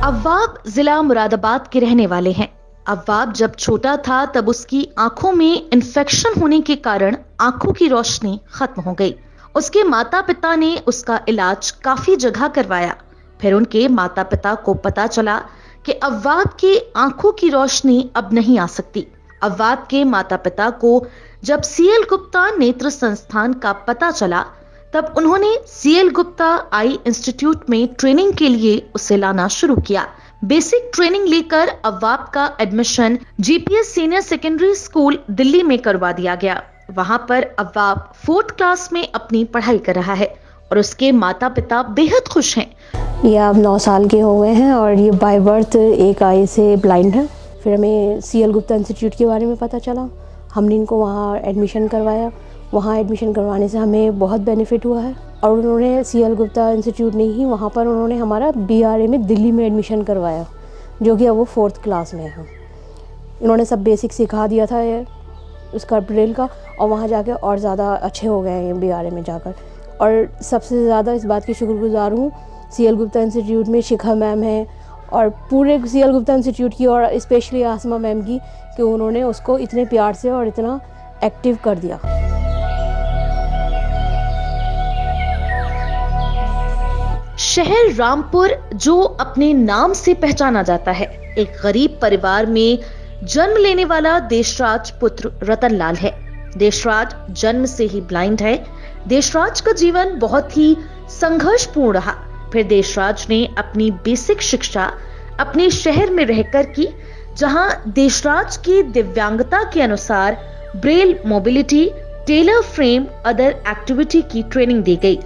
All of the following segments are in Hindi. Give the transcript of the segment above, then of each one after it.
अव्वाब जिला मुरादाबाद के रहने वाले हैं। अव्वाब जब छोटा था तब उसकी आंखों में इन्फेक्शन होने के कारण आंखों की रोशनी खत्म हो गई। उसके माता पिता ने उसका इलाज काफी जगह करवाया। फिर उनके माता पिता को पता चला कि अव्वाब की आंखों की रोशनी अब नहीं आ सकती। अव्वाब के माता पिता को जब सीएल गुप्ता नेत्र संस्थान का पता चला तब उन्होंने सीएल गुप्ता आई इंस्टीट्यूट में ट्रेनिंग के लिए उसे लाना शुरू किया। बेसिक ट्रेनिंग लेकर अव्वाब का admission GPS senior secondary school Delhi में करवा दिया गया। वहां पर अव्वाब 4th क्लास में अपनी पढ़ाई कर रहा है और उसके माता पिता बेहद खुश हैं। ये अब 9 साल के हो गए हैं और ये बाय बर्थ एक आई से ब्लाइंड है। फिर हमें सीएल गुप्ता इंस्टीट्यूट के बारे में पता चला, हमने इनको वहाँ एडमिशन करवाया। वहाँ एडमिशन करवाने से हमें बहुत बेनिफिट हुआ है और उन्होंने सीएल गुप्ता इंस्टीट्यूट नहीं ही वहाँ पर उन्होंने हमारा बीआरए में दिल्ली में एडमिशन करवाया, जो कि अब वो 4th क्लास में है। इन्होंने सब बेसिक सिखा दिया था उसका ब्रेल का, और वहाँ जाके और ज़्यादा अच्छे हो गए हैं बीआरए में जाकर। और सबसे ज़्यादा इस बात की शुक्रगुजार हूँ सीएल गुप्ता इंस्टीट्यूट में शिखा मैम है और पूरे सीएल गुप्ता इंस्टीट्यूट की, और स्पेशली आसमा मैम की, कि उन्होंने उसको इतने प्यार से और इतना एक्टिव कर दिया। शहर रामपुर जो अपने नाम से पहचाना जाता है, एक गरीब परिवार में जन्म लेने वाला देशराज पुत्र रतनलाल है। देशराज जन्म से ही ब्लाइंड है। देशराज का जीवन बहुत ही संघर्षपूर्ण रहा। फिर देशराज ने अपनी बेसिक शिक्षा अपने शहर में रहकर की, जहां देशराज की दिव्यांगता के अनुसार braille mobility, taylor frame, other activity की ट्रेनिंग दी गई।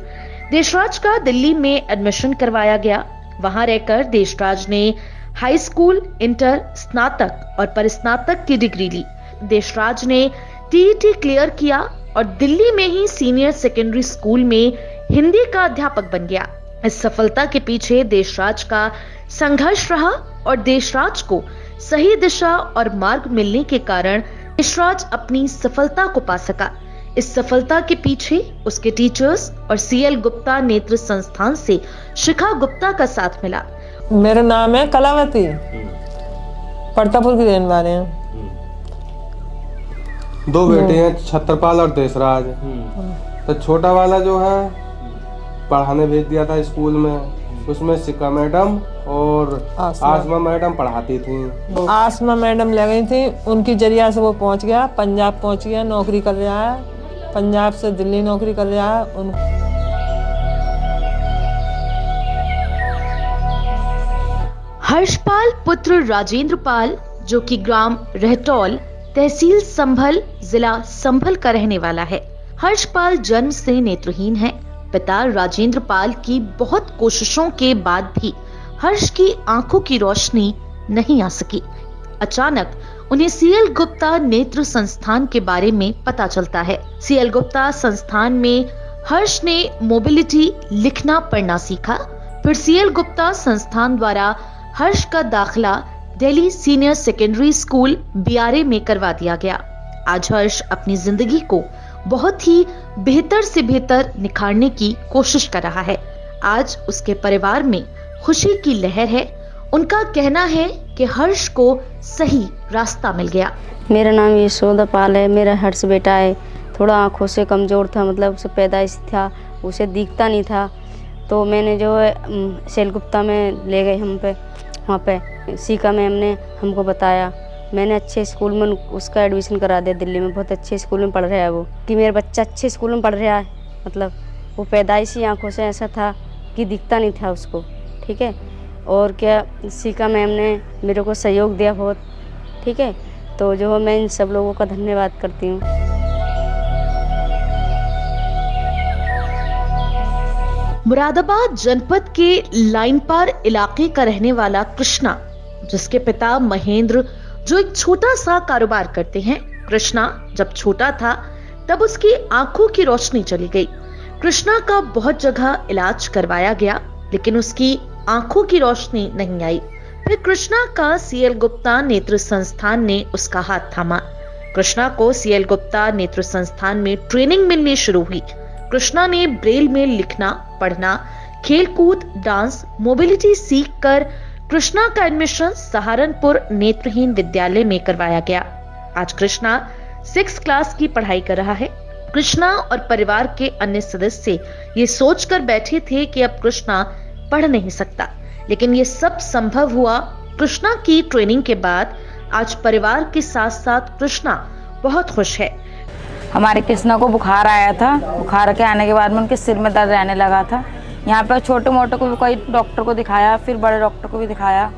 देशराज का दिल्ली में एडमिशन करवाया गया। वहां रहकर देशराज ने हाई स्कूल, इंटर, स्नातक और परिस्नातक की डिग्री ली। देशराज ने टीईटी क्लियर किया और दिल्ली में ही सीनियर सेकेंडरी स्कूल में हिंदी का अध्यापक बन गया। इस सफलता के पीछे देशराज का संघर्ष रहा और देशराज को सही दिशा और मार्ग मिलने के कारण देशराज अपनी सफलता को पा सका। इस सफलता के पीछे उसके टीचर्स और सीएल गुप्ता नेत्र संस्थान से शिखा गुप्ता का साथ मिला। मेरा नाम है कलावती, परतापुर की रहने वाले हैं। 2 बेटे हैं, छत्रपाल और देशराज। तो छोटा वाला जो है पढ़ाने भेज दिया था स्कूल में, उसमें शिखा मैडम और आसमा मैडम पढ़ाती थी। आसमा मैडम ले गई थी, उनकी जरिया से वो पहुंच गया, पंजाब पहुंच गया, नौकरी कर रहा है। पंजाब से दिल्ली नौकरी कर रहा है। हर्षपाल पुत्र राजेंद्र पाल, जो कि ग्राम रहटौल, तहसील संभल, जिला संभल का रहने वाला है। हर्षपाल जन्म से नेत्रहीन है। पिता राजेंद्र पाल की बहुत कोशिशों के बाद भी हर्ष की आंखों की रोशनी नहीं आ सकी। अचानक उन्हें सीएल गुप्ता नेत्र संस्थान के बारे में पता चलता है। सीएल गुप्ता संस्थान में हर्ष ने मोबिलिटी, लिखना पढ़ना सीखा। फिर सीएल गुप्ता संस्थान द्वारा हर्ष का दाखिला Delhi senior secondary school BRA में करवा दिया गया। आज हर्ष अपनी जिंदगी को बहुत ही बेहतर से बेहतर निखारने की कोशिश कर रहा है। आज उसके परिवार में खुशी की लहर है। उनका कहना है कि हर्ष को सही रास्ता मिल गया। मेरा नाम यशोदा पाल है। मेरा हर्ष बेटा है, थोड़ा आँखों से कमज़ोर था, मतलब उसे पैदाइश था, उसे दिखता नहीं था। तो मैंने जो है सीएल गुप्ता में ले गए हम पे, वहाँ पे शिखा मैम ने हमको बताया। मैंने अच्छे स्कूल में उसका एडमिशन करा दिया दिल्ली में, बहुत अच्छे स्कूल में पढ़ रहा है वो, कि मेरा बच्चा अच्छे स्कूल में पढ़ रहा है। मतलब वो पैदाइशी आँखों से ऐसा था कि दिखता नहीं था उसको, ठीक है। और क्या शिखा मैम ने मेरे को सहयोग दिया बहुत, ठीक है। तो जो मैं इन सब लोगों का धन्यवाद करती हूँ। मुरादाबाद जनपद के लाइनपार इलाके का रहने वाला कृष्णा, जिसके पिता महेंद्र जो एक छोटा सा कारोबार करते हैं। कृष्णा जब छोटा था तब उसकी आंखों की रोशनी चली गई। कृष्णा का बहुत जगह इलाज करवाया गया, लेकिन उसकी आंखों की रोशनी नहीं आई। फिर कृष्णा का सीएल गुप्ता नेत्र संस्थान ने उसका हाथ थामा। कृष्णा को सीएल गुप्ता नेत्र संस्थान में ट्रेनिंग मिलनी शुरू हुई। कृष्णा ने ब्रेल में लिखना, पढ़ना, खेलकूद, डांस, मोबिलिटी सीखकर कृष्णा का एडमिशन सहारनपुर नेत्रहीन विद्यालय में करवाया गया। आज कृष्णा 6th क्लास की पढ़ाई कर रहा है। कृष्णा और परिवार के अन्य सदस्य ये सोचकर बैठे थे कि अब कृष्णा पढ़ नहीं सकता, लेकिन ये सब संभव हुआ कृष्णा की ट्रेनिंग के बाद। आज परिवार के साथ साथ कृष्णा बहुत खुश है। हमारे कृष्णा को बुखार आया था। बुखार के आने के बाद में उनके सिर में दर्द रहने लगा था। यहाँ पर छोटे मोटे को भी कई डॉक्टर को दिखाया, फिर बड़े डॉक्टर को भी दिखाया,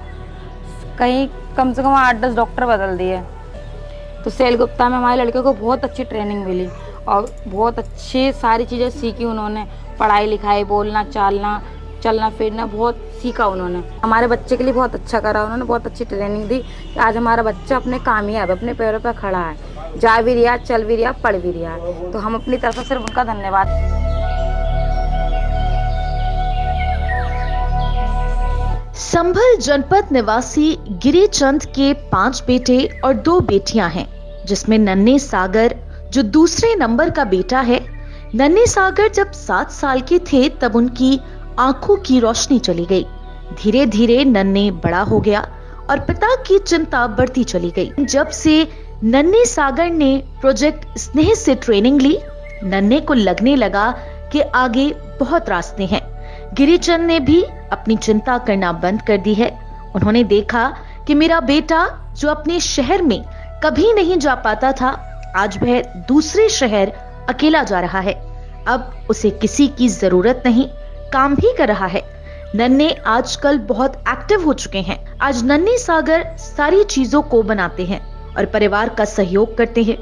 कहीं कम से कम 8-10 डॉक्टर बदल दिए। तो सीएल गुप्ता में हमारे लड़के को बहुत अच्छी ट्रेनिंग मिली और बहुत अच्छी सारी चीज़ें सीखी उन्होंने। पढ़ाई लिखाई, बोलना चालना, चलना फिरना बहुत सीखा उन्होंने। हमारे बच्चे के लिए बहुत अच्छा करा उन्होंने, बहुत अच्छी ट्रेनिंग दी। आज हमारा बच्चा अपने कामयाब, अपने पैरों पर खड़ा है, जा भी रहा, चल भी रहा, पढ़ भी रहा है। तो हम अपनी तरफ से सिर्फ उनका धन्यवाद। संभल जनपद निवासी गिरिचंद के 5 बेटे और 2 बेटियां हैं, जिसमें नन्हे सागर जो दूसरे नंबर का बेटा है। नन्हे सागर जब 7 साल के थे तब उनकी आंखों की रोशनी चली गई। धीरे धीरे नन्हे बड़ा हो गया और पिता की चिंता बढ़ती चली गई। जब से नन्हे सागर ने प्रोजेक्ट स्नेह से ट्रेनिंग ली, नन्हे को लगने लगा कि आगे बहुत रास्ते हैं। गिरिचंद ने भी अपनी चिंता करना बंद कर दी है। उन्होंने देखा कि मेरा बेटा जो अपने शहर में कभी नहीं जा पाता था, आज वह दूसरे शहर अकेला जा रहा है। अब उसे किसी की जरूरत नहीं, काम भी कर रहा है। नन्हे आजकल बहुत एक्टिव हो चुके हैं। आज नन्हे सागर सारी चीजों को बनाते हैं और परिवार का सहयोग करते हैं,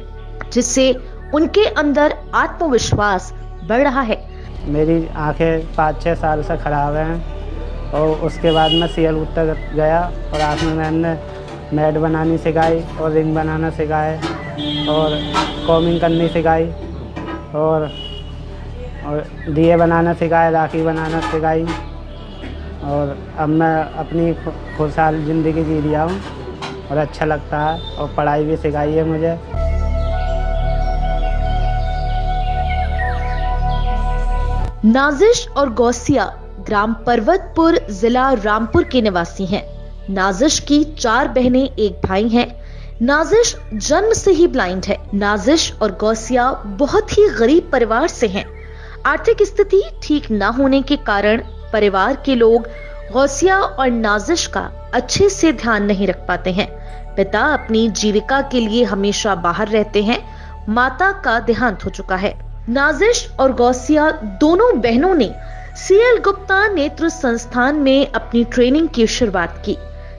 जिससे उनके अंदर आत्मविश्वास बढ़ रहा है। मेरी आंखें 5-6 साल से खराब हैं और उसके बाद मैं सीएल गुप्ता गया और आँख में मैंने मैट बनानी सिखाई और रिंग बनाना सिखाए और कॉमिंग करनी सिखाई और दिए बनाना सिखाया, राखी बनाना सिखाई और अब मैं अपनी खुशहाल ज़िंदगी जी रहा हूँ और अच्छा लगता है और पढ़ाई भी सिखाई है मुझे। नाजिश और गौसिया ग्राम पर्वतपुर, जिला रामपुर के निवासी हैं। नाजिश की 4 बहनें, 1 भाई हैं। नाजिश जन्म से ही ब्लाइंड है। नाजिश और गौसिया बहुत ही गरीब परिवार से हैं। आर्थिक स्थिति ठीक न होने के कारण परिवार के लोग गौसिया और नाजिश का अच्छे से ध्यान नहीं रख पाते हैं। पिता अपनी जीविका के लिए हमेशा बाहर रहते हैं। माता का देहांत हो चुका है। नाजिश और गौसिया दोनों बहनों ने सीएल गुप्ता नेत्र संस्थान में अपनी ट्रेनिंग की शुरुआत की।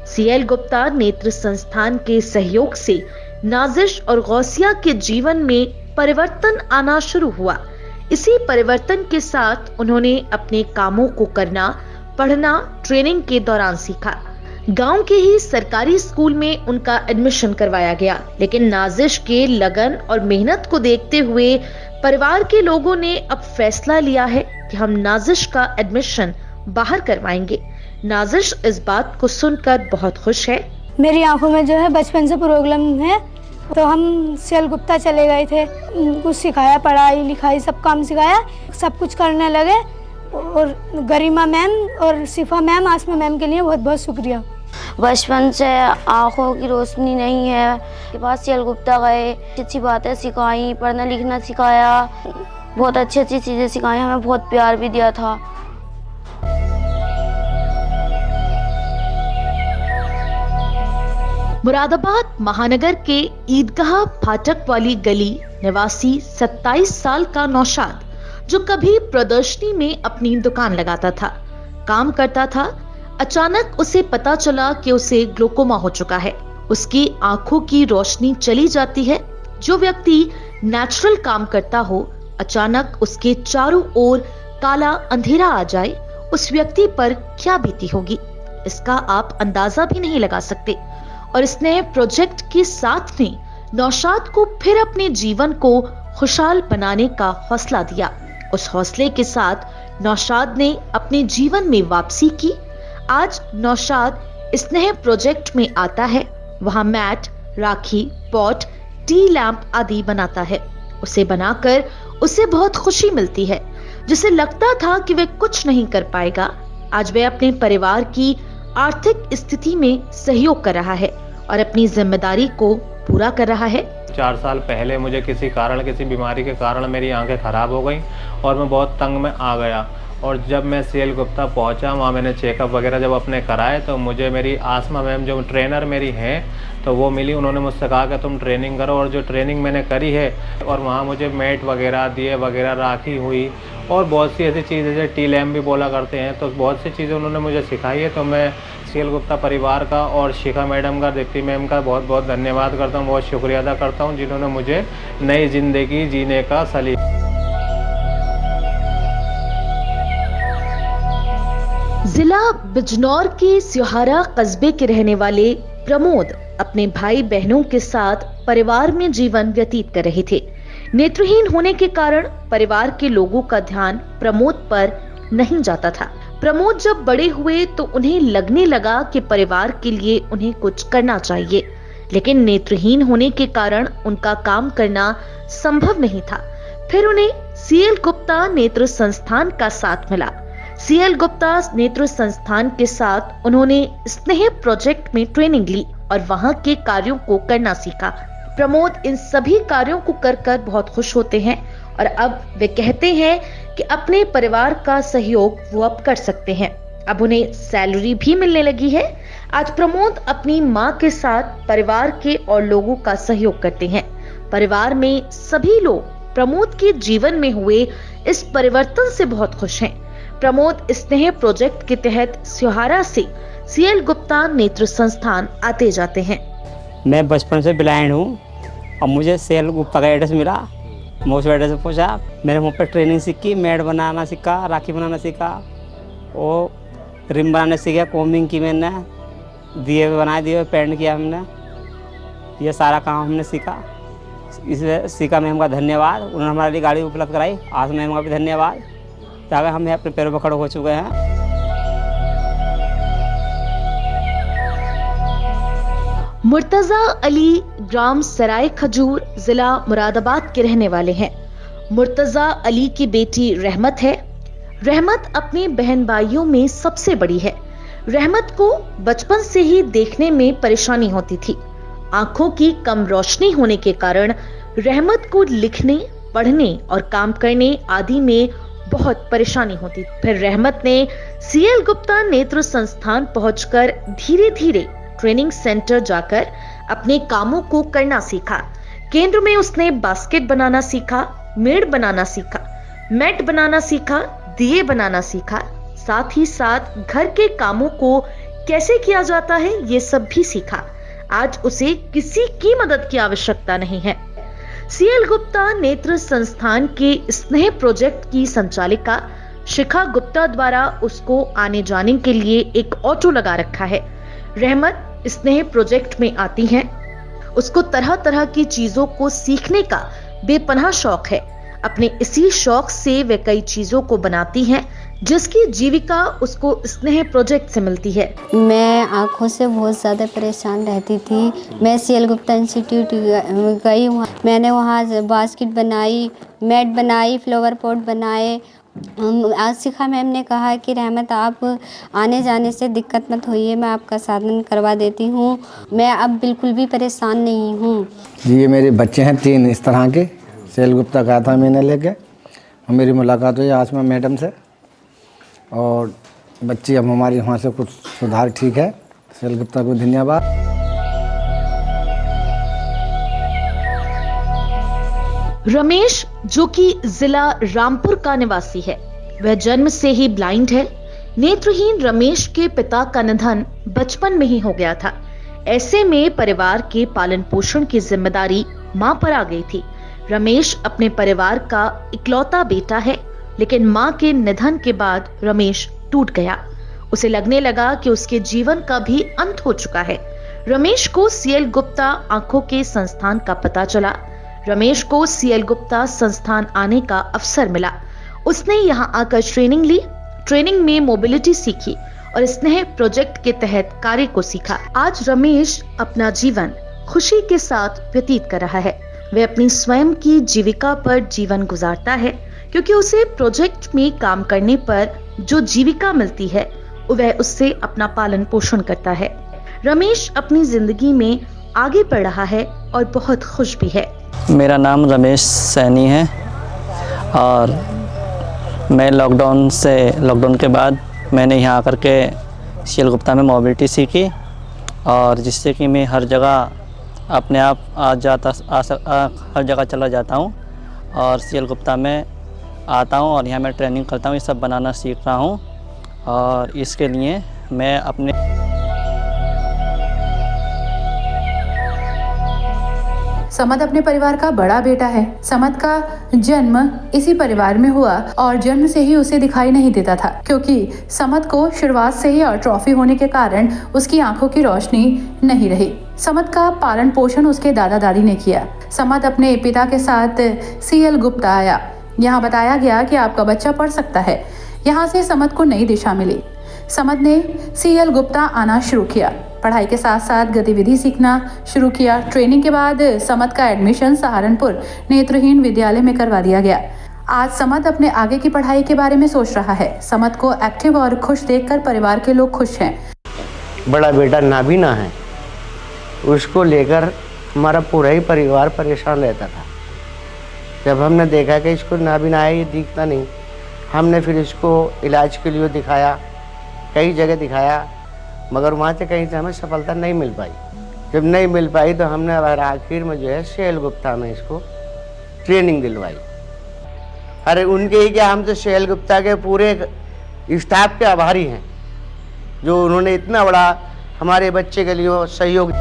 सीएल गुप्ता नेत्र संस्थान के सहयोग से नाजिश और गौसिया के जीवन में परिवर्तन आना शुरू हुआ। इसी परिवर्तन के साथ उन्होंने अपने कामों को करना, पढ़ना ट्रेनिंग के दौरान सीखा। गांव के ही सरकारी स्कूल में उनका एडमिशन करवाया गया, लेकिन नाजिश के लगन और मेहनत को देखते हुए परिवार के लोगों ने अब फैसला लिया है कि हम नाजिश का एडमिशन बाहर करवाएंगे। नाजिश इस बात को सुनकर बहुत खुश है। मेरी आंखों में जो है बचपन से प्रॉब्लम है, तो हम सीएल गुप्ता चले गए थे। कुछ सिखाया, पढ़ाई लिखाई सब काम सिखाया, सब कुछ करने लगे। और गरिमा मैम और सिफा मैम, आसमा मैम के लिए बहुत बहुत शुक्रिया। बचपन से आँखों की रोशनी नहीं है, के पास सीएल गुप्ता गए, अच्छी बातें सिखाई, पढ़ना लिखना सिखाया, बहुत अच्छी अच्छी चीज़ें सिखाई, हमें बहुत प्यार भी दिया था। मुरादाबाद महानगर के ईदगाह फाटक वाली गली निवासी 27 साल का नौशाद, जो कभी प्रदर्शनी में अपनी दुकान लगाता था, काम करता था, अचानक उसे पता चला कि उसे ग्लोकोमा हो चुका है। उसकी आंखों की रोशनी चली जाती है। जो व्यक्ति नेचुरल काम करता हो, अचानक उसके चारों ओर काला अंधेरा आ जाए, उस व्यक्ति पर क्या बीती होगी, इसका आप अंदाजा भी नहीं लगा सकते। और इसने प्रोजेक्ट के साथ में नौशाद को फिर अपने जीवन को खुशहाल बनाने का हौसला दिया। उस हौसले के साथ नौशाद ने अपने जीवन में वापसी की। आज नौशाद स्नेह प्रोजेक्ट में आता है, वहां मैट, राखी, पॉट, टी लैंप आदि बनाता है। उसे बनाकर उसे बहुत खुशी मिलती है। जिसे लगता था कि वह कुछ नहीं कर पाएगा, आज वह अपने परिवार की आर्थिक स्थिति में सहयोग कर रहा है और अपनी जिम्मेदारी को पूरा कर रहा है। 4 साल पहले मुझे किसी बीमारी के कारण मेरी आंखें खराब हो गई और मैं बहुत तंग में आ गया। और जब मैं CL गुप्ता पहुंचा, वहाँ मैंने चेकअप वगैरह जब अपने कराए तो मुझे मेरी आसमा मैम जो ट्रेनर मेरी हैं तो वो मिली। उन्होंने मुझसे कहा कि तुम ट्रेनिंग करो, और जो ट्रेनिंग मैंने करी है और वहाँ मुझे मैट वगैरह दिए वगैरह राखी हुई और बहुत सी ऐसी चीज़ें जैसे टी लैम्प भी बोला करते हैं, तो बहुत सी चीज़ें उन्होंने मुझे सिखाई है। तो मैं CL गुप्ता परिवार का और शिखा मैडम का, दीप्ति मैम का बहुत बहुत धन्यवाद करता हूँ, बहुत शुक्रिया अदा करता हूँ जिन्होंने मुझे नई ज़िंदगी जीने का सलीका। जिला बिजनौर के स्योहारा कस्बे के रहने वाले प्रमोद अपने भाई बहनों के साथ परिवार में जीवन व्यतीत कर रहे थे। नेत्रहीन होने के कारण परिवार के लोगों का ध्यान प्रमोद पर नहीं जाता था। प्रमोद जब बड़े हुए तो उन्हें लगने लगा कि परिवार के लिए उन्हें कुछ करना चाहिए, लेकिन नेत्रहीन होने के कारण उनका काम करना संभव नहीं था। फिर उन्हें CL गुप्ता नेत्र संस्थान का साथ मिला। CL गुप्ता नेत्र संस्थान के साथ उन्होंने स्नेह प्रोजेक्ट में ट्रेनिंग ली और वहां के कार्यों को करना सीखा। प्रमोद इन सभी कार्यों को कर बहुत खुश होते हैं और अब वे कहते हैं कि अपने परिवार का सहयोग वो अब कर सकते हैं। अब उन्हें सैलरी भी मिलने लगी है। आज प्रमोद अपनी मां के साथ परिवार के और लोगों का सहयोग करते हैं। परिवार में सभी लोग प्रमोद के जीवन में हुए इस परिवर्तन से बहुत खुश हैं। प्रमोद स्नेह प्रोजेक्ट के तहत स्योहारा से CL गुप्ता नेत्र संस्थान आते जाते हैं। मैं बचपन से ब्लाइंड हूँ और मुझे CL गुप्ता का एड्रेस मिला। मैं उस एड्रेस पे पहुँचा, मैंने वहाँ पर ट्रेनिंग सीखी, मैट बनाना सीखा, राखी बनाना सीखा और रिम बनाने सीखा, कॉम्बिंग की मैंने, दिए बनाए, दिए पेंट किया हमने, ये सारा काम हमने सीखा। इसलिए सीखा मैम का धन्यवाद, उन्होंने हमारे लिए गाड़ी उपलब्ध कराई। आज मैम का भी धन्यवाद, ताकि हम अपने पैरों पर खड़े हो चुके हैं। मुर्तजा अली ग्राम सराय खजूर जिला मुरादाबाद के रहने वाले हैं। मुर्तजा अली की बेटी रहमत है। रहमत अपने बहन भाइयों में सबसे बड़ी है। रहमत को बचपन से ही देखने में परेशानी होती थी। आंखों की कम रोशनी होने के कारण रहमत को लिखने, पढ़ने और काम करने आदि में बहुत परेशानी होती। फिर रहमत ने CL गुप्ता नेत्र संस्थान पहुंचकर धीरे धीरे ट्रेनिंग सेंटर जाकर अपने कामों को करना सीखा। केंद्र में उसने बास्केट बनाना सीखा, मेड़ बनाना सीखा, मैट बनाना सीखा, दिए बनाना सीखा। साथ ही साथ घर के कामों को कैसे किया जाता है ये सब भी सीखा। आज उसे किसी की मदद की आवश्यकता नहीं है। CL गुप्ता नेत्र संस्थान के स्नेह प्रोजेक्ट की संचालिका शिखा गुप्ता द्वारा उसको आने जाने के लिए एक ऑटो लगा रखा है। रहमत स्नेह प्रोजेक्ट में आती हैं। उसको तरह तरह की चीजों को सीखने का बेपनाह शौक है। अपने इसी शौक से वे कई चीजों को बनाती हैं जिसकी जीविका उसको स्नेह प्रोजेक्ट से मिलती है। मैं आँखों से बहुत ज़्यादा परेशान रहती थी। मैं CL गुप्ता इंस्टीट्यूट गई, मैंने वहाँ बास्केट बनाई, मैट बनाई, फ्लावर पॉट बनाए। आज शिखा मैम ने कहा कि रहमत आप आने जाने से दिक्कत मत होइए, मैं आपका साधन करवा देती हूँ। मैं अब बिल्कुल भी परेशान नहीं हूँ। जी, ये मेरे बच्चे हैं 3 इस तरह के। CL गुप्ता कहा था मैंने लेके, और मेरी मुलाकात हुई आसमा मैडम से, और बच्ची अब हमारी वहाँ से कुछ सुधार ठीक है। CL गुप्ता को धन्यवाद। रमेश, जो कि जिला रामपुर का निवासी है, वह जन्म से ही ब्लाइंड है। नेत्रहीन रमेश के पिता का निधन बचपन में ही हो गया था। ऐसे में परिवार के पालन पोषण की जिम्मेदारी मां पर आ गई थी। रमेश अपने परिवार का इकलौता बेटा है, लेकिन मां के निधन के बाद रमेश टूट गया। उसे लगने लगा कि उसके जीवन का भी अंत हो चुका है। रमेश को CL गुप्ता आंखों के संस्थान का पता चला। रमेश को CL गुप्ता संस्थान आने का अवसर मिला। उसने यहाँ आकर ट्रेनिंग ली। ट्रेनिंग में मोबिलिटी सीखी और स्नेह प्रोजेक्ट के तहत कार्य को सीखा। आज रमेश अपना जीवन खुशी के साथ व्यतीत कर रहा है। वह अपनी स्वयं की जीविका पर जीवन गुजारता है, क्योंकि उसे प्रोजेक्ट में काम करने पर जो जीविका मिलती है वह उससे अपना पालन पोषण करता है। रमेश अपनी जिंदगी में आगे बढ़ रहा है और बहुत खुश भी है। मेरा नाम रमेश सैनी है और मैं लॉकडाउन के बाद मैंने यहाँ आकर के CL गुप्ता में मोबिलिटी सीखी और जिससे कि मैं हर जगह अपने आप हर जगह चला जाता हूँ और CL गुप्ता में आता हूँ और यहाँ मैं ट्रेनिंग करता हूँ, ये सब बनाना सीख रहा हूँ और इसके लिए मैं अपने समद अपने परिवार का बड़ा बेटा है। समद का जन्म इसी परिवार में हुआ और जन्म से ही उसे दिखाई नहीं देता था क्योंकि समद को शुरुआत से ही ट्रॉफी होने के कारण उसकी आंखों की रोशनी नहीं रही। समद का पालन पोषण उसके दादा दादी ने किया। समद अपने पिता के साथ CL गुप्ता आया। यहाँ बताया गया कि आपका बच्चा पढ़ सकता है। यहाँ से समद को नई दिशा मिली। समद ने CL गुप्ता आना शुरू किया, पढ़ाई के साथ साथ गतिविधि सीखना शुरू किया। ट्रेनिंग के बाद समद का एडमिशन सहारनपुर नेत्रहीन विद्यालय में करवा दिया गया। आज समद अपने आगे की पढ़ाई के बारे में सोच रहा है। समद को एक्टिव और खुश देखकर परिवार के लोग खुश हैं। बड़ा बेटा नाबीना है, उसको लेकर हमारा पूरा ही परिवार परेशान रहता था। जब हमने देखा कि इसको नाबीना है, ये दिखता नहीं, हमने फिर इसको इलाज के लिए दिखाया, कई जगह दिखाया, मगर वहाँ से कहीं से हमें सफलता नहीं मिल पाई। जब नहीं मिल पाई तो हमने आखिर में जो है CL गुप्ता में इसको ट्रेनिंग दिलवाई। अरे उनके ही क्या, हम तो CL गुप्ता के पूरे स्टाफ के आभारी हैं जो उन्होंने इतना बड़ा हमारे बच्चे के लिए सहयोग।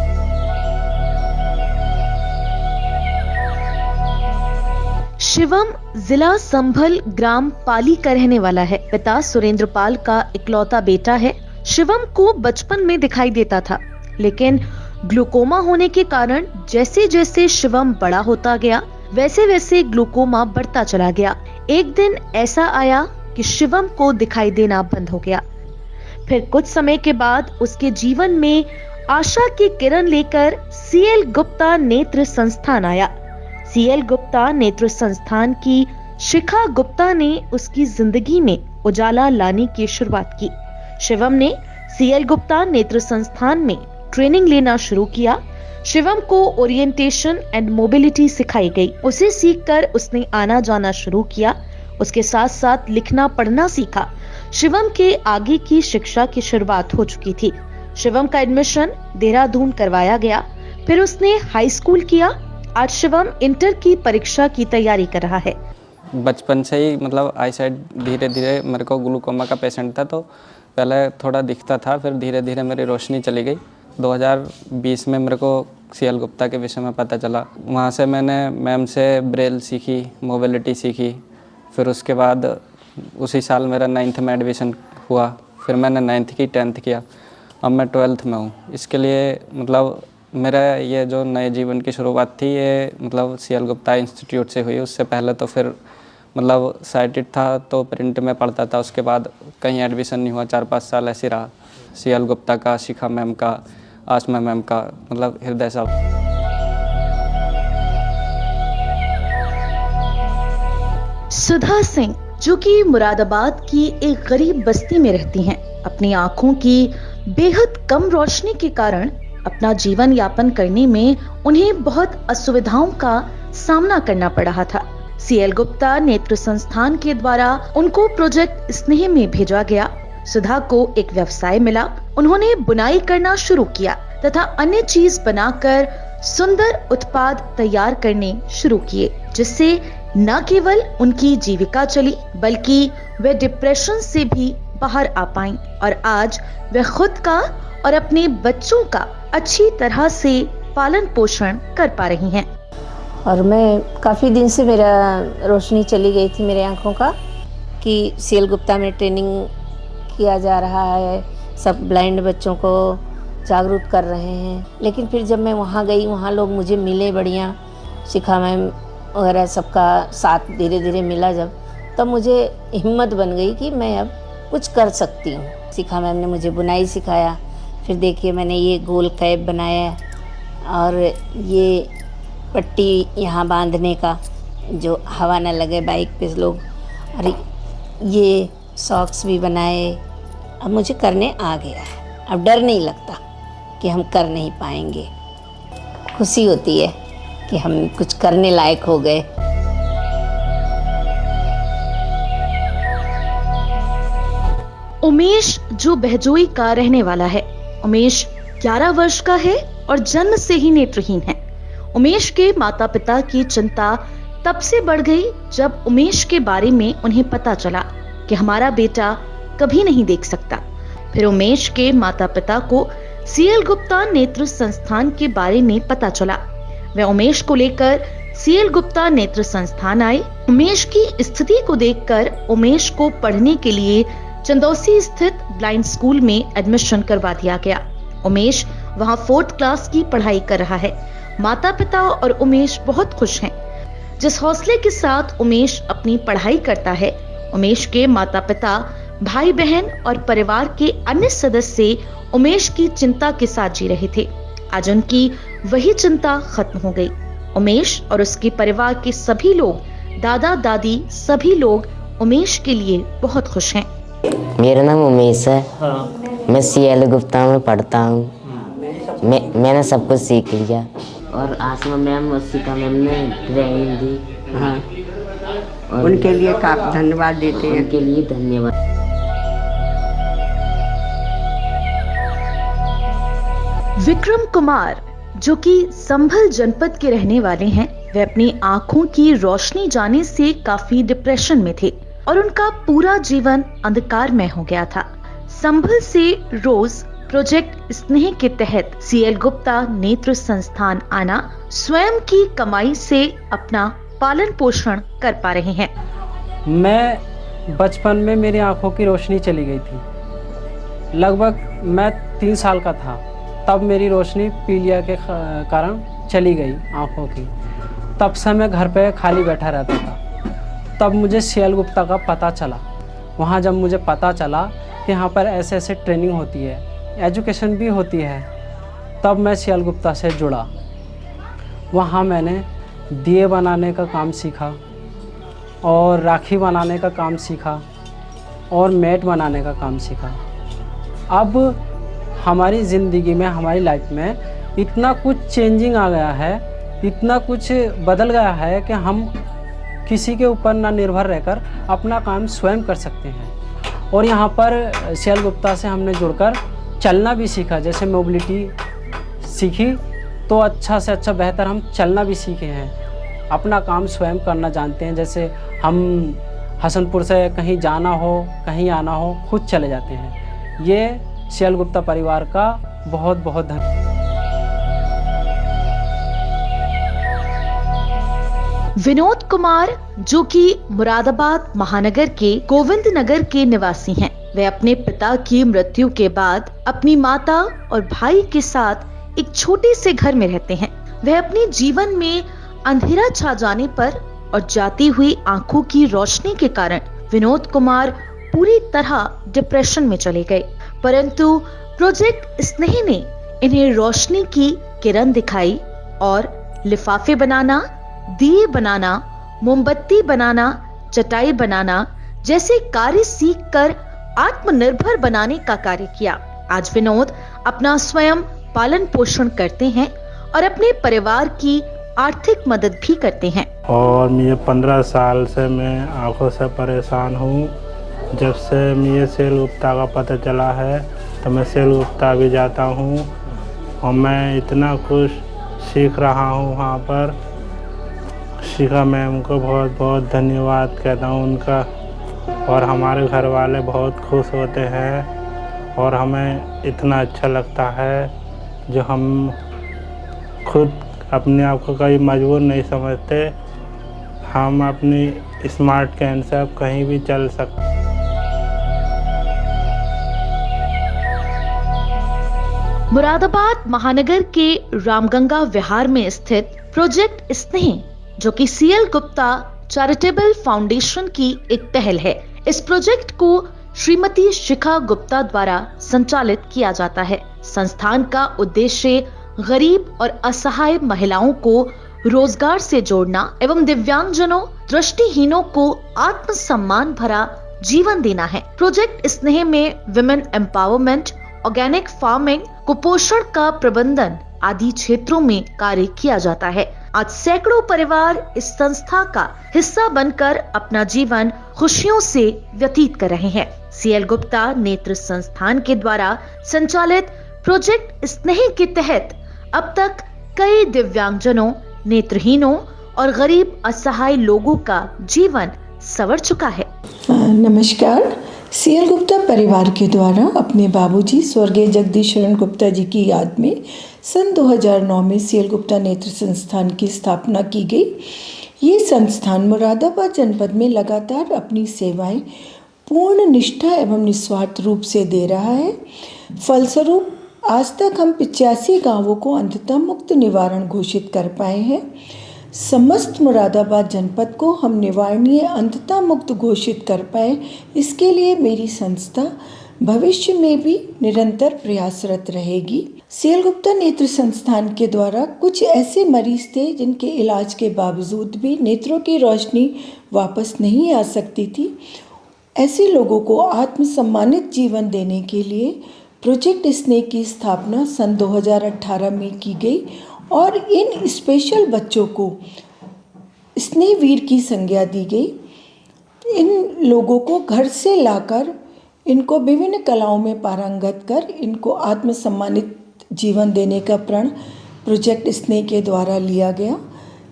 शिवम जिला संभल ग्राम पाली का रहने वाला है। पिता सुरेंद्र पाल का इकलौता बेटा है। शिवम को बचपन में दिखाई देता था, लेकिन ग्लूकोमा होने के कारण जैसे जैसे शिवम बड़ा होता गया वैसे वैसे ग्लूकोमा बढ़ता चला गया। एक दिन ऐसा आया कि शिवम को दिखाई देना बंद हो गया। फिर कुछ समय के बाद उसके जीवन में आशा की किरण लेकर CL गुप्ता नेत्र संस्थान आया। CL गुप्ता नेत्र संस्थान की शिखा गुप्ता ने उसकी जिंदगी में उजाला लाने की शुरुआत की। शिवम ने CL गुप्ता नेत्र संस्थान में ट्रेनिंग लेना शुरू किया। शिवम को ओरिएंटेशन एंड मोबिलिटी सिखाई गई। उसे सीखकर उसने आना जाना शुरू किया। उसके साथ साथ लिखना पढ़ना सीखा। शिवम के आगे की शिक्षा की शुरुआत हो चुकी थी। शिवम का एडमिशन देहरादून करवाया गया। फिर उसने हाई स्कूल किया। आज शिवम इंटर की परीक्षा की तैयारी कर रहा है। बचपन से ही मतलब आई साइड धीरे धीरे मेरे को ग्लूकोमा का पेशेंट था, तो पहले थोड़ा दिखता था, फिर धीरे धीरे मेरी रोशनी चली गई। 2020 में मेरे को CL गुप्ता के विषय में पता चला। वहाँ से मैंने मैम से ब्रेल सीखी, मोबिलिटी सीखी। फिर उसके बाद उसी साल मेरा 9th में एडमिशन हुआ। फिर मैंने 9th की 10th किया। अब मैं 12th में हूँ। इसके लिए मतलब मेरा ये जो नए जीवन की शुरुआत थी ये मतलब CL गुप्ता इंस्टीट्यूट से हुई। उससे पहले तो फिर मतलब साइटेड था तो प्रिंट में पढ़ता था। उसके बाद कहीं एडमिशन नहीं हुआ, 4-5 साल ऐसे रहा। CL गुप्ता का, शिखा मैम का, आसमा मैम का, मतलब हृदय साहब। सुधा सिंह जो कि मुरादाबाद की एक गरीब बस्ती में रहती हैं, अपनी आंखों की बेहद कम रोशनी के कारण अपना जीवन यापन करने में उन्हें बहुत असुविधाओं का सामना करना पड़ रहा था। CL गुप्ता नेत्र संस्थान के द्वारा उनको प्रोजेक्ट स्नेह में भेजा गया। सुधा को एक व्यवसाय मिला। उन्होंने बुनाई करना शुरू किया तथा अन्य चीज बनाकर सुंदर उत्पाद तैयार करने शुरू किए, जिससे न केवल उनकी जीविका चली बल्कि वे डिप्रेशन से भी बाहर आ पाईं और आज वे खुद का और अपने बच्चों का अच्छी तरह से पालन पोषण कर पा रही हैं। और मैं काफ़ी दिन से मेरा रोशनी चली गई थी मेरे आँखों का कि CL गुप्ता में ट्रेनिंग किया जा रहा है, सब ब्लाइंड बच्चों को जागरूक कर रहे हैं। लेकिन फिर जब मैं वहाँ गई, वहाँ लोग मुझे मिले बढ़िया, शिखा मैम वगैरह सबका साथ धीरे धीरे मिला जब, तब मुझे हिम्मत बन गई कि मैं अब कुछ कर सकती हूँ। शिखा मैम ने मुझे बुनाई सिखाया। फिर देखिए मैंने ये गोल कैप बनाया और ये पट्टी यहाँ बांधने का जो हवा न लगे बाइक पे लोग, और ये सॉक्स भी बनाए अब मुझे करने आ गया है, अब डर नहीं लगता कि हम कर नहीं पाएंगे। खुशी होती है कि हम कुछ करने लायक हो गए। उमेश जो बहजोई का रहने वाला है। उमेश 11 वर्ष का है और जन्म से ही नेत्रहीन है। उमेश के माता पिता की चिंता तब से बढ़ गई जब उमेश के बारे में उन्हें पता चला कि हमारा बेटा कभी नहीं देख सकता। फिर उमेश के माता पिता को सीएल गुप्ता नेत्र संस्थान के बारे में पता चला। वे उमेश को लेकर सीएल गुप्ता नेत्र संस्थान आए। उमेश की स्थिति को देखकर उमेश को पढ़ने के लिए चंदौसी स्थित ब्लाइंड स्कूल में एडमिशन करवा दिया गया। उमेश वहां 4th क्लास की पढ़ाई कर रहा है। माता पिता और उमेश बहुत खुश हैं। जिस हौसले के साथ उमेश अपनी पढ़ाई करता है, उमेश के माता पिता, भाई बहन और परिवार के अन्य सदस्य उमेश की चिंता के साथ जी रहे थे। आज उनकी वही चिंता खत्म हो गई। उमेश और उसके परिवार के सभी लोग, दादा दादी, सभी लोग उमेश के लिए बहुत खुश हैं। मेरा नाम उमेश है। मैं सीएल गुप्ता में पढ़ता हूँ। मैंने सब कुछ सीख लिया और आसमा मैम और सीता मैम ने ट्रेनिंग दी। हाँ, और उनके लिए काफी धन्यवाद देते हैं। उनके लिए धन्यवाद। विक्रम कुमार, जो कि संभल जनपद के रहने वाले हैं, वे अपनी आंखों की रोशनी जाने से काफी डिप्रेशन में थे और उनका पूरा जीवन अंधकारमय हो गया था। संभल से रोज प्रोजेक्ट स्नेह के तहत सीएल गुप्ता नेत्र संस्थान आना, स्वयं की कमाई से अपना पालन पोषण कर पा रहे हैं। मैं बचपन में मेरी आंखों की रोशनी चली गई थी। लगभग मैं 3 साल का था तब मेरी रोशनी पीलिया के कारण चली गई आंखों की। तब से मैं घर पे खाली बैठा रहता था। तब मुझे सीएल गुप्ता का पता चला। वहाँ जब मुझे पता चला कि यहाँ पर ऐसे ऐसे ट्रेनिंग होती है, एजुकेशन भी होती है, तब मैं सीएल गुप्ता से जुड़ा। वहाँ मैंने दिए बनाने का काम सीखा और राखी बनाने का काम सीखा और मैट बनाने का काम सीखा। अब हमारी ज़िंदगी में, हमारी लाइफ में इतना कुछ चेंजिंग आ गया है, इतना कुछ बदल गया है कि हम किसी के ऊपर ना निर्भर रहकर अपना काम स्वयं कर सकते हैं। और यहाँ पर सीएल गुप्ता से हमने जुड़कर चलना भी सीखा। जैसे मोबिलिटी सीखी तो अच्छा से अच्छा बेहतर हम चलना भी सीखे हैं। अपना काम स्वयं करना जानते हैं। जैसे हम हसनपुर से कहीं जाना हो, कहीं आना हो, खुद चले जाते हैं। ये सीएल गुप्ता परिवार का बहुत बहुत धन्यवाद। विनोद कुमार, जो कि मुरादाबाद महानगर के गोविंद नगर के निवासी हैं, वे अपने पिता की मृत्यु के बाद अपनी माता और भाई के साथ एक छोटे से घर में रहते हैं। वह अपने जीवन में अंधेरा छा जाने पर और जाती हुई आंखों की रोशनी के कारण विनोद कुमार पूरी तरह डिप्रेशन में चले गए। परंतु प्रोजेक्ट स्नेह ने इन्हें रोशनी की किरण दिखाई और लिफाफे बनाना, दिए बनाना, मोमबत्ती बनाना, चटाई बनाना जैसे कार्य सीखकर आत्मनिर्भर बनाने का कार्य किया। आज विनोद अपना स्वयं पालन पोषण करते हैं और अपने परिवार की आर्थिक मदद भी करते हैं। और मैं 15 साल से मैं आंखों से परेशान हूँ। जब से मुझे सीएल गुप्ता का पता चला है तो मैं सीएल गुप्ता भी जाता हूँ और मैं इतना कुछ सीख रहा हूँ। वहाँ पर शिखा मैम को बहुत बहुत धन्यवाद कहता हूँ उनका। और हमारे घर वाले बहुत खुश होते हैं और हमें इतना अच्छा लगता है जो हम खुद अपने आप को कभी मजबूर नहीं समझते। हम अपनी स्मार्ट कैन से अब कहीं भी चल सकते। मुरादाबाद महानगर के रामगंगा विहार में स्थित प्रोजेक्ट स्नेह, जो कि सीएल गुप्ता चैरिटेबल फाउंडेशन की एक पहल है, इस प्रोजेक्ट को श्रीमती शिखा गुप्ता द्वारा संचालित किया जाता है। संस्थान का उद्देश्य गरीब और असहाय महिलाओं को रोजगार से जोड़ना एवं दिव्यांगजनों, दृष्टिहीनों को आत्मसम्मान भरा जीवन देना है। प्रोजेक्ट स्नेह में विमेन एम्पावरमेंट, ऑर्गेनिक फार्मिंग, कुपोषण का प्रबंधन आदि क्षेत्रों में कार्य किया जाता है। आज सैकड़ों परिवार इस संस्था का हिस्सा बनकर अपना जीवन खुशियों से व्यतीत कर रहे हैं। सीएल गुप्ता नेत्र संस्थान के द्वारा संचालित प्रोजेक्ट स्नेह के तहत अब तक कई दिव्यांगजनों, नेत्रहीनों और गरीब असहाय लोगों का जीवन संवर चुका है। नमस्कार। सीएल गुप्ता परिवार के द्वारा अपने बाबूजी स्वर्गीय जगदीश शरण गुप्ता जी की याद में सन 2009 में सीएल गुप्ता नेत्र संस्थान की स्थापना की गई। ये संस्थान मुरादाबाद जनपद में लगातार अपनी सेवाएं पूर्ण निष्ठा एवं निस्वार्थ रूप से दे रहा है। फलस्वरूप आज तक हम 85 गांवों को अंधता मुक्त निवारण घोषित कर पाए हैं। समस्त मुरादाबाद जनपद को हम निवारणीय अंधता मुक्त घोषित कर पाए, इसके लिए मेरी संस्था भविष्य में भी निरंतर प्रयासरत रहेगी। सीएल गुप्ता नेत्र संस्थान के द्वारा कुछ ऐसे मरीज थे जिनके इलाज के बावजूद भी नेत्रों की रोशनी वापस नहीं आ सकती थी। ऐसे लोगों को आत्मसम्मानित जीवन देने के लिए प्रोजेक्ट स्नेह की स्थापना सन 2018 में की गई और इन स्पेशल बच्चों को स्नेहवीर की संज्ञा दी गई। इन लोगों को घर से लाकर इनको विभिन्न कलाओं में पारंगत कर इनको आत्मसम्मानित जीवन देने का प्रण प्रोजेक्ट स्नेह के द्वारा लिया गया।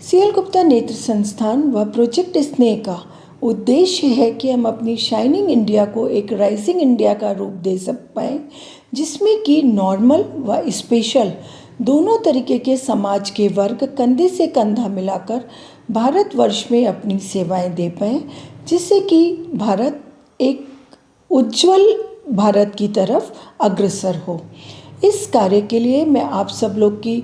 सीएल गुप्ता नेत्र संस्थान व प्रोजेक्ट स्नेह का उद्देश्य है कि हम अपनी शाइनिंग इंडिया को एक राइजिंग इंडिया का रूप दे पाएँ, जिसमें कि नॉर्मल व स्पेशल दोनों तरीके के समाज के वर्ग कंधे से कंधा मिलाकर भारतवर्ष में अपनी सेवाएं दे पाएँ, जिससे कि भारत एक उज्जवल भारत की तरफ अग्रसर हो। इस कार्य के लिए मैं आप सब लोग की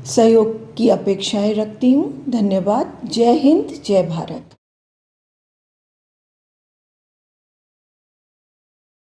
सहयोग की अपेक्षाएं रखती हूँ। धन्यवाद। जय हिंद, जय भारत।